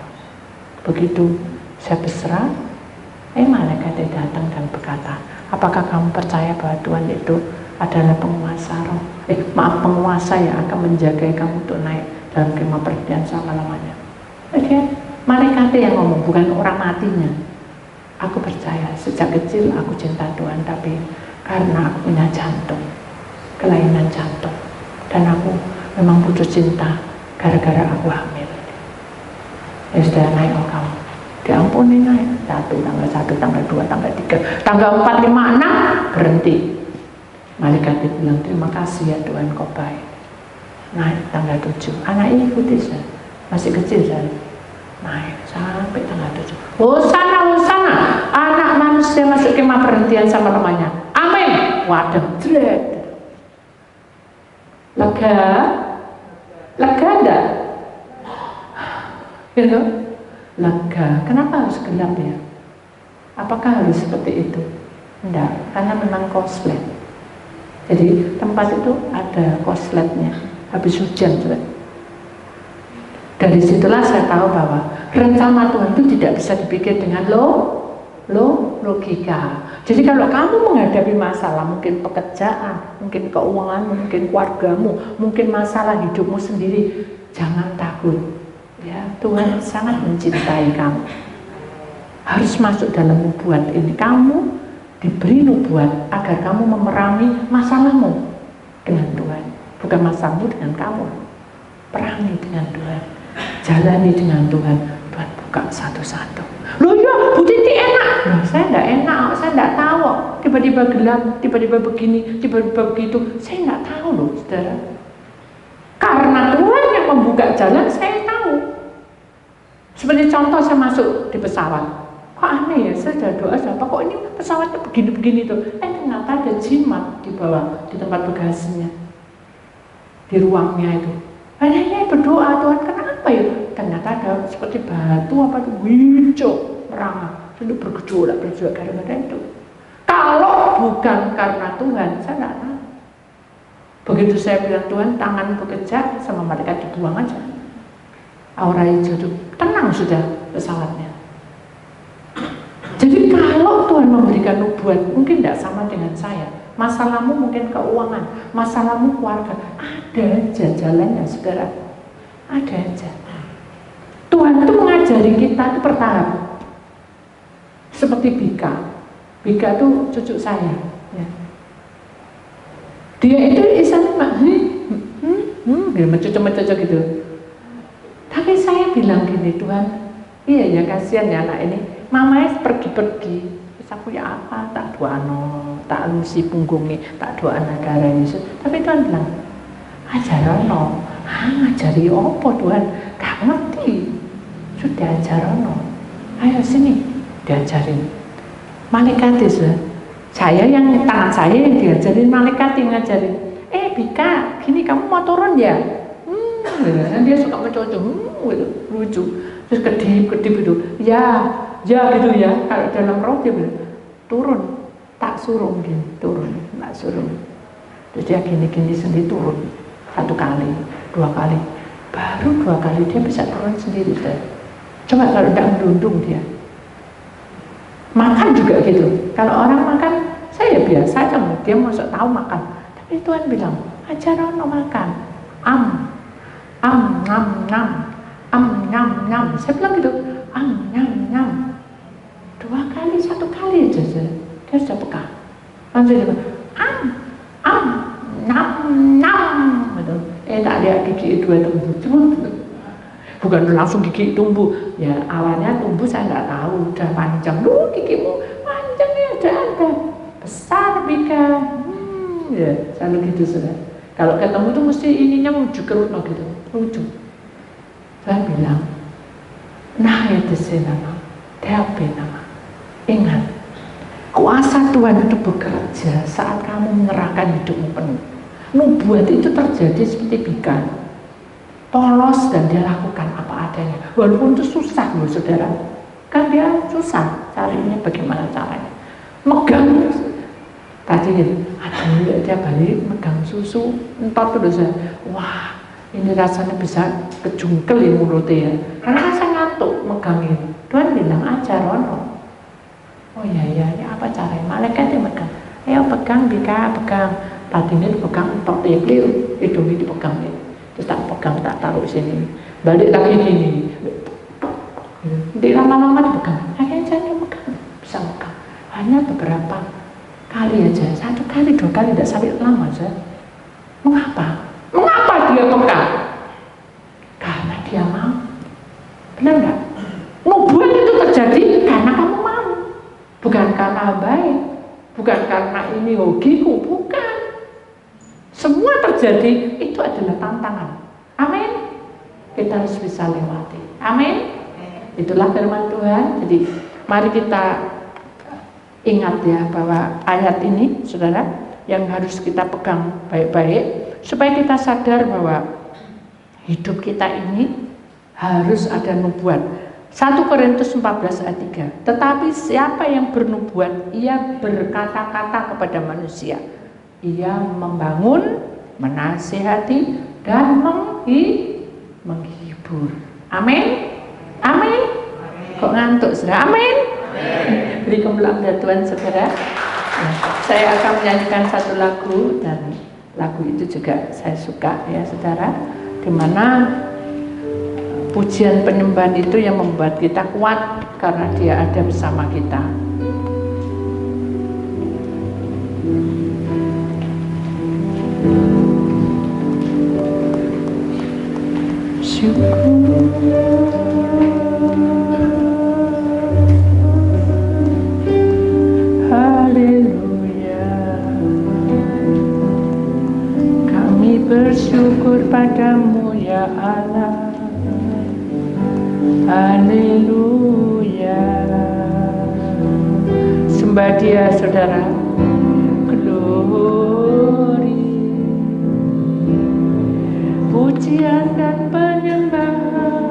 Begitu saya berserah, malaikat datang dan berkata, apakah kamu percaya bahwa Tuhan itu adalah penguasa roh? Penguasa yang akan menjaga kamu untuk naik dalam kemah perdian selama-lamanya. Malaikat yang ngomong, bukan orang matinya. Aku percaya, sejak kecil aku cinta Tuhan, tapi karena aku punya jantung, kelainan jantung, dan aku memang putus cinta gara-gara aku hamil. Ya sudah, naik kamu. Diampuni, naik. Tanggal 1, tanggal 2, tanggal 3, tanggal 4, 5, 6, berhenti. Malaikat itu bilang, terima kasih ya Tuhan, kau baik. Naik tanggal 7, anak ikuti saya, masih kecil saya. Naik sampai tanggal 7. Hosana, hosana, anak manusia masuk kemah perhentian sama lamanya. Amin. Waduh, dread. Lega enggak? Gitu? Lega. Kenapa harus gelap ya? Apakah harus seperti itu? Enggak, karena memang koslet. Jadi tempat itu ada kosletnya. Habis hujan, dari situlah saya tahu bahwa rencana Tuhan itu tidak bisa dipikir dengan logika. Jadi kalau kamu menghadapi masalah, mungkin pekerjaan, mungkin keuangan, mungkin keluargamu, mungkin masalah hidupmu sendiri, jangan takut. Ya, Tuhan sangat mencintai kamu. Harus masuk dalam nubuat ini. Kamu diberi nubuat agar kamu memerangi masalahmu dengan Tuhan, bukan masalahmu dengan kamu. Perangi dengan Tuhan, jalani dengan Tuhan. Tuhan buka satu-satu. Loh ya, Bu Titi enak. Loh, saya enggak enak, saya enggak tahu. Tiba-tiba gelap, tiba-tiba begini, tiba-tiba begitu. Saya enggak tahu loh, saudara. Karena Tuhan yang membuka jalan, saya tahu. Seperti contoh, saya masuk di pesawat. Kok aneh ya, saya sudah doa siapa, kok ini pesawatnya begini-begini tuh. Ternyata ada jimat di bawah, di tempat bagasinya, di ruangnya itu. Akhirnya berdoa, Tuhan kenapa ya? Ternyata ada seperti batu apa tuh, hijau, merangak, itu bergejolak gara-gara itu. Kalau bukan karena Tuhan, saya tidak tahu. Begitu saya bilang Tuhan, tangan bekerja, sama mereka dibuang aja. Aura hijau itu, tenang sudah pesawatnya. Jadi kalau Tuhan memberikan nubuat, mungkin tidak sama dengan saya. Masalahmu mungkin keuangan, masalahmu keluarga, ada aja jalannya, saudara. Ada aja. Tuhan itu mengajari kita itu bertahap. Seperti Bika. Bika itu cucu saya. Ya. Dia itu istilahnya mencucuk gitu. Tapi saya bilang gini, Tuhan, iya ya kasihan ya anak ini. Mamanya pergi-pergi. Aku ya apa, tak doano, tak lusi punggungnya, tak doana darah Yesus. Tapi Tuhan bilang, ajarono, ngajari apa Tuhan? Gak ngerti. Sudah ajarono. Ayo sini, diajarin. Malaikat itu, saya yang tangan saya yang diajarin, malaikat yang ngajarin. Bika, gini kamu mau turun ya? Dan dia suka mencoba, lucu. Terus kedip itu, ya gitu ya. Kalau dalam roh dia bilang, turun, tak suruh gini, turun, tak suruh. Terus dia gini sendiri turun, 1 kali, 2 kali, baru 2 kali dia bisa turun sendiri. Coba kalau tidak merundung dia. Makan juga gitu. Kalau orang makan, saya biasa aja, dia masuk tahu makan. Tapi Tuhan bilang, ajar orang makan, nyam. Saya bilang gitu, nyam. 2 kali, 1 kali aja, dia sudah peka. Langsung dia bilang, nyam, gitu. Tak ada gigi 2 tumbuh, bukan langsung gigi tumbuh. Ya awalnya tumbuh saya nggak tahu, udah panjang, gigimu panjang ya, ada besar Bika. Ya selalu gitu sudah. Kalau ketemu tuh mesti ininya menuju ke rumah gitu, lucu. Saya bilang, nah itu sih nama, DAP nama. Ingat, Kuasa Tuhan itu bekerja saat kamu menyerahkan hidupmu penuh. Nubuat itu terjadi seperti Mika, polos dan dia lakukan apa adanya. Walaupun itu susah loh saudara, kan dia susah carinya bagaimana caranya. Megang tadi ada dia balik megang susu entot tuh saya, wah ini rasanya bisa kejungkel ya mulutnya ya, karena saya ngantuk megangin. Tuhan bilang aja Rono, oh iya apa caranya? Malaikat yang megang, ayo pegang Bika, pegang. Tadinya dipegang entot ya, hidungnya dipegang ya. Terus tak pegang, tak taruh sini, balik lagi gini, di lama-lama dipegang, akhirnya saya megang, bisa megang. Hanya beberapa kali aja, 1 kali 2 kali, tidak sampai lama saja. Mengapa dia pegang? Karena dia mau. Benar nggak? Nubuat itu terjadi karena kamu mau, bukan karena baik, bukan karena ini hobiku, bukan. Semua terjadi itu adalah tantangan. Amin. Kita harus bisa lewati. Amin. Itulah firman Tuhan. Jadi mari kita ingat ya bahwa ayat ini saudara yang harus kita pegang baik-baik supaya kita sadar bahwa hidup kita ini harus ada nubuat. 1 Korintus 14 ayat 3. Tetapi siapa yang bernubuat, ia berkata-kata kepada manusia. Ia membangun, menasihati, dan menghibur. Amin. Amin. Kok ngantuk saudara? Amin. Beri kemuliaan Tuhan saudara. Saya akan menyanyikan satu lagu dan lagu itu juga saya suka ya saudara, dimana pujian penyembahan itu yang membuat kita kuat karena dia ada bersama kita. Haleluya, kami bersyukur padamu ya Allah. Haleluya, sembah dia saudara. Glory, pujian dan penyembahan,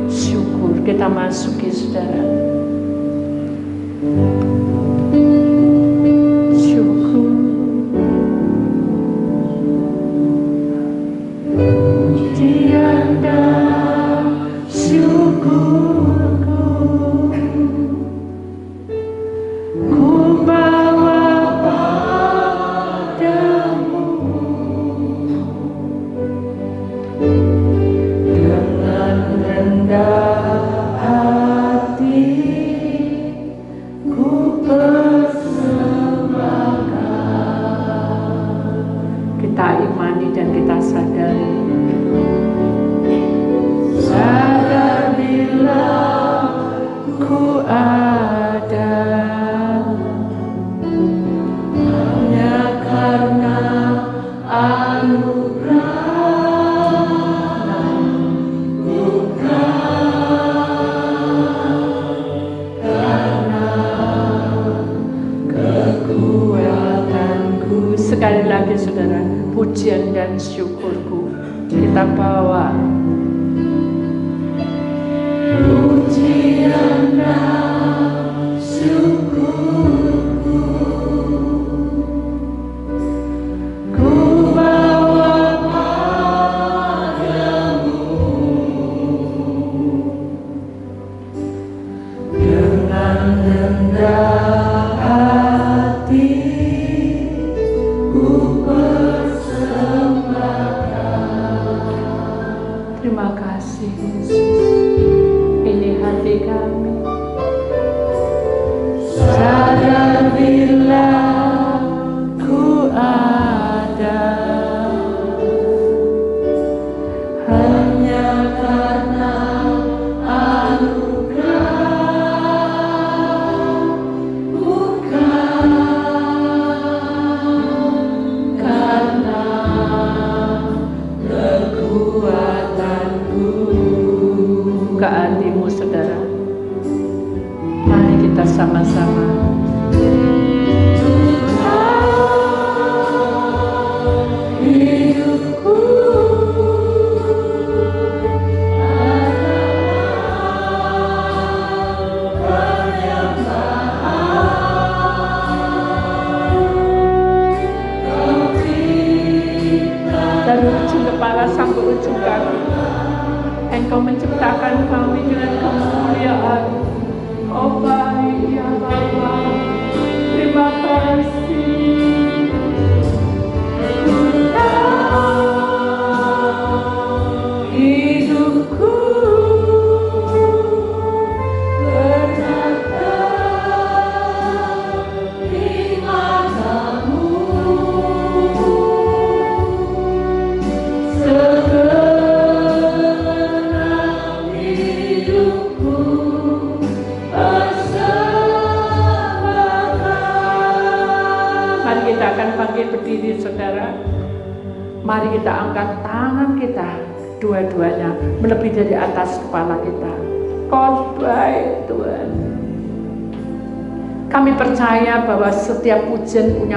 syukur kita masuki saudara. Syukur, pujian dan syukurku ku bawa padamu dengan rendah hati, ku persembahkan. Kita imani dan kita sadari, sadar bila ku ada hanya karena anugerah, bukan karena kekuatanku. Sekali lagi saudara, pujian dan syukurku kita bawa. Pujian dan syukurku ku bawa padamu dengan rendah hati, ku persembahkan. Terima kasih Yesus. Ini hati kami, sadar bila ku ada hanya karena anugerah, bukan karena kekuatanku. Buka hatimu saudara, bersama-sama. Dari ujung kepala sampai ujung kaki, Engkau menciptakan kami dengan kemuliaan. Oh baik ya Bapa, terima kasih. Hidupku berkata di matamu. Kita akan bangkit berdiri, saudara. Mari kita angkat tangan kita dua-duanya melebihi dari atas kepala kita. Kau baik Tuhan. Kami percaya bahwa setiap pujian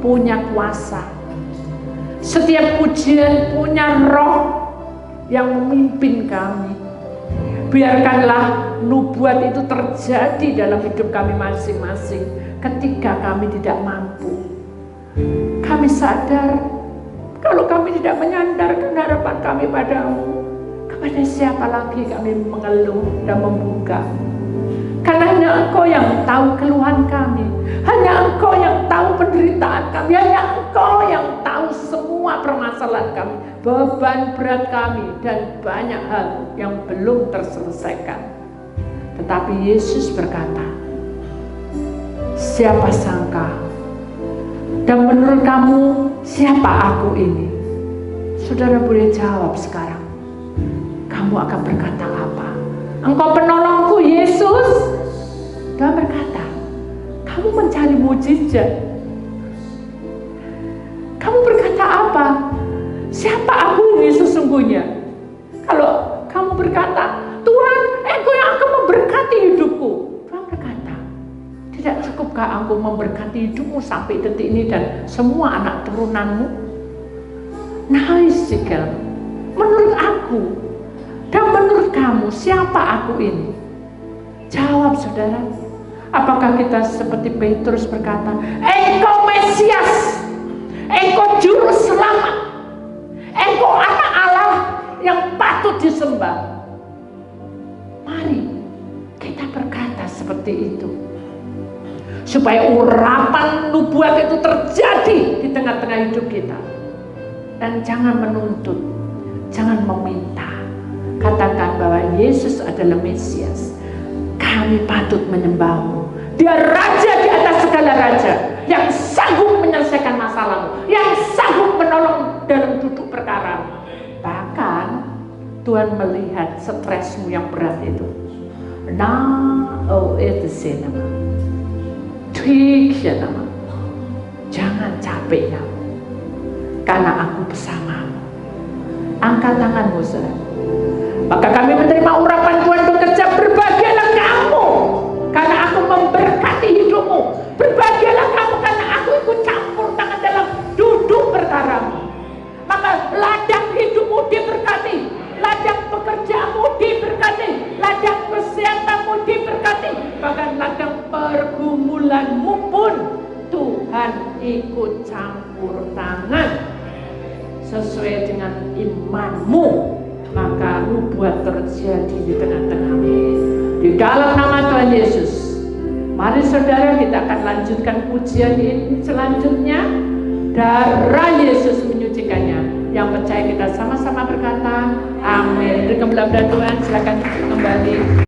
punya kuasa. Setiap pujian punya roh yang memimpin kami. Biarkanlah nubuat itu terjadi dalam hidup kami masing-masing ketika kami tidak mampu. Kami sadar kalau kami tidak menyandarkan harapan kami padamu, kepada siapa lagi kami mengeluh dan membuka? Karena hanya Engkau yang tahu keluhan kami, hanya Engkau yang tahu penderitaan kami, hanya Engkau yang tahu semua permasalahan kami, beban berat kami, dan banyak hal yang belum terselesaikan. Tetapi Yesus berkata, siapa sangka? Dan menurut kamu, siapa aku ini? Saudara boleh jawab sekarang. Kamu akan berkata apa? Engkau penolongku, Yesus. Dia berkata, kamu mencari mujizat. Kamu berkata apa? Siapa aku ini sesungguhnya? Kalau kamu berkata, Tuhan, Engkau yang akan memberkati hidupku. Tuhan berkata, tidak cukupkah Engkau memberkati hidupmu sampai detik ini dan semua anak turunanmu? Nice, Jikel. Menurut aku dan menurut kamu, siapa aku ini? Jawab, saudara. Apakah kita seperti Petrus berkata, Engkau Mesias, Engkau Juru Selamat, Engkau anak Allah yang patut disembah? Mari kita berkata seperti itu, supaya urapan nubuat itu terjadi di tengah-tengah hidup kita. Dan jangan menuntut, jangan meminta. Katakan bahwa Yesus adalah Mesias. Kami patut menyembahmu. Dia raja di atas segala raja, yang sanggup menyelesaikan masalahmu, yang sanggup menolong dalam duduk perkara. Bahkan Tuhan melihat stresmu yang berat itu. Jangan capek ya, karena aku bersamamu. Angkat tanganmu, saudara. Maka kami menerima urapan Tuhan bekerja. Berbahagialah kamu karena aku memberkati hidupmu. Berbahagialah kamu karena aku ikut campur tangan dalam duduk perkaramu. Maka ladang hidupmu diberkati, ladang pekerjaanmu diberkati, ladang kesehatanmu diberkati, bahkan ladang pergumulanmu pun Tuhan ikut campur tangan sesuai dengan imanmu. Maka nubuat terjadi di tengah-tengahmu. Di dalam nama Tuhan Yesus, mari saudara kita akan lanjutkan pujian ini selanjutnya. Darah Yesus menyucikannya. Yang percaya kita sama-sama berkata, amin. Beri kemuliaan Tuhan, silakan kembali.